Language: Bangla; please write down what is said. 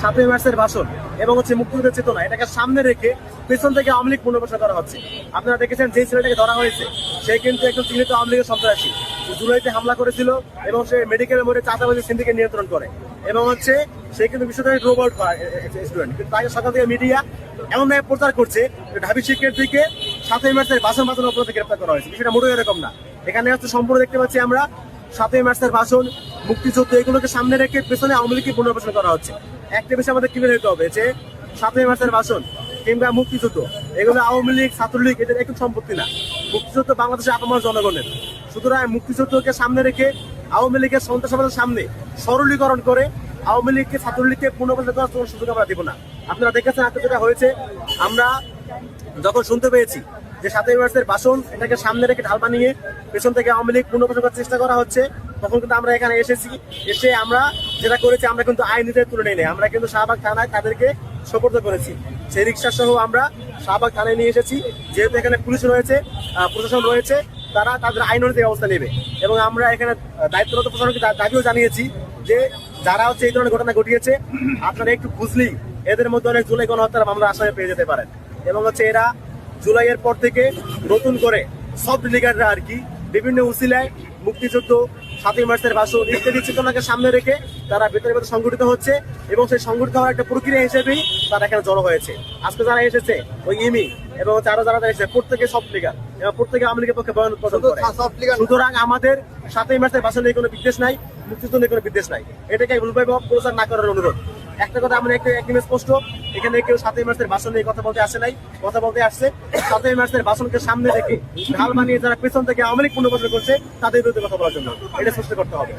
7ই মার্চের ভাষণ এবং মুক্তিযুদ্ধের চেতনা এটাকে সামনে রেখে পেছন থেকে আওয়ামী লীগ পুনর্বাসন করা হচ্ছে। আপনারা দেখেছেন যে ছেলেটাকে ধরা হয়েছে সে কিন্তু একজন চিহ্নিত আওয়ামী লীগের সন্ত্রাসী, জুলাইতে হামলা করেছিল এবং সে মেডিকেলের মধ্যে চাঁদাবাজি সিন্ডিকেট নিয়ন্ত্রণ করে এবং সে কিন্তু বিশ্ববিদ্যালয়ের রোবট স্টুডেন্ট। কিন্তু তাকে সকাল থেকে মিডিয়া এমন ভাবে প্রচার করছে ঢাবি শিক্ষার্থীকে 7ই মার্চের ভাষণ অপরাধে গ্রেপ্তার করা হয়েছে। বিষয়টা মোটেও এরকম না। এখানে সম্পূর্ণ দেখতে পাচ্ছি আমরা 7ই মার্চের ভাষণ, মুক্তিযুদ্ধ এগুলোকে সামনে রেখে পেছনে আওয়ামী লীগকে পুনর্বাসন করা হচ্ছে। একটা বিষয় আমাদের ক্লিয়ার হতে হবে যে 7ই মার্চের ভাষণ কিংবা মুক্তিযুদ্ধ এগুলো আওয়ামী লীগ ছাত্রলীগ এদের একটু সম্পত্তি না। মুক্তিযুদ্ধ বাংলাদেশের আপামর জনগণের। সুতরাং মুক্তিযুদ্ধকে সামনে রেখে আওয়ামী লীগের সন্ত্রাসবাদের সামনে সরলীকরণ করে আওয়ামী লীগকে ছাত্রলীগকে পুনর্বাসন করার কোনো সুযোগ আমরা দিব না। আপনারা দেখেছেন আজকে যেটা হয়েছে, আমরা যখন শুনতে পেয়েছি যে 7ই মার্চের ভাষণ এটাকে সামনে রেখে ঢাল বানিয়ে পেছন থেকে আওয়ামী লীগ পুনর্বাসন করার চেষ্টা করা হচ্ছে, তখন কিন্তু আমরা এখানে এসে আমরা যেটা করেছি আমরা কিন্তু আইন নিজের তুলে নেই, আমরা কিন্তু শাহবাগ থানায় তাদেরকে সোপর্দ করেছি। সেই রিক্সা সহ আমরা শাহবাগ থানায় নিয়ে এসেছি। যেহেতু এখানে পুলিশ রয়েছে, প্রশাসন রয়েছে, তারা তাদের আইন অনুযায়ী ব্যবস্থা নেবে এবং আমরা এখানে দায়িত্বরত প্রশাসনকে দাবিও জানিয়েছি যে যারা এই ধরনের ঘটনা ঘটিয়েছে আপনারা একটু বুঝলেই এদের মধ্যে অনেক জুলাই গণহত্যার মামলা আসামে পেয়ে যেতে পারেন এবং এরা জুলাইয়ের পর থেকে নতুন করে সব লিগাররা বিভিন্ন উসিলায় মুক্তিযুদ্ধ, 7ই মার্চের ভাষণ ইত্যাদি চেতনাকে সামনে রেখে তারা ভেতরে ভেতরে সংগঠিত হচ্ছে এবং সেই সংগঠিত হওয়ার একটা প্রক্রিয়া হিসেবেই তারা এখানে জড়ো হয়েছে। আজকে যারা এসেছে ওই ইমি এবং যারা এসেছে প্রত্যেকে সব লিগার এবং প্রত্যেকে আওয়ামী লীগের পক্ষে বয়ান উৎপাদন করে। সুতরাং আমাদের 7ই মার্চের ভাষণে কোনো বিদ্বেষ নাই, মুক্তিযুদ্ধ নিয়ে কোনো বিদ্বেষ নাই। এটাকে ভুলভাবে প্রচার না করার অনুরোধ। একটা কথা আমরা একদম স্পষ্ট, এখানে কেউ 7ই মার্চের ভাষণ নিয়ে কথা বলতে আসে নাই, কথা বলতে আসছে 7ই মার্চের ভাষণকে সামনে রেখে ঢাল বানিয়ে যারা পেছন থেকে আওয়ামী লীগ পুনর্বাসন করছে তাদের বিরুদ্ধে কথা বলার জন্য। এটা স্পষ্ট করতে হবে।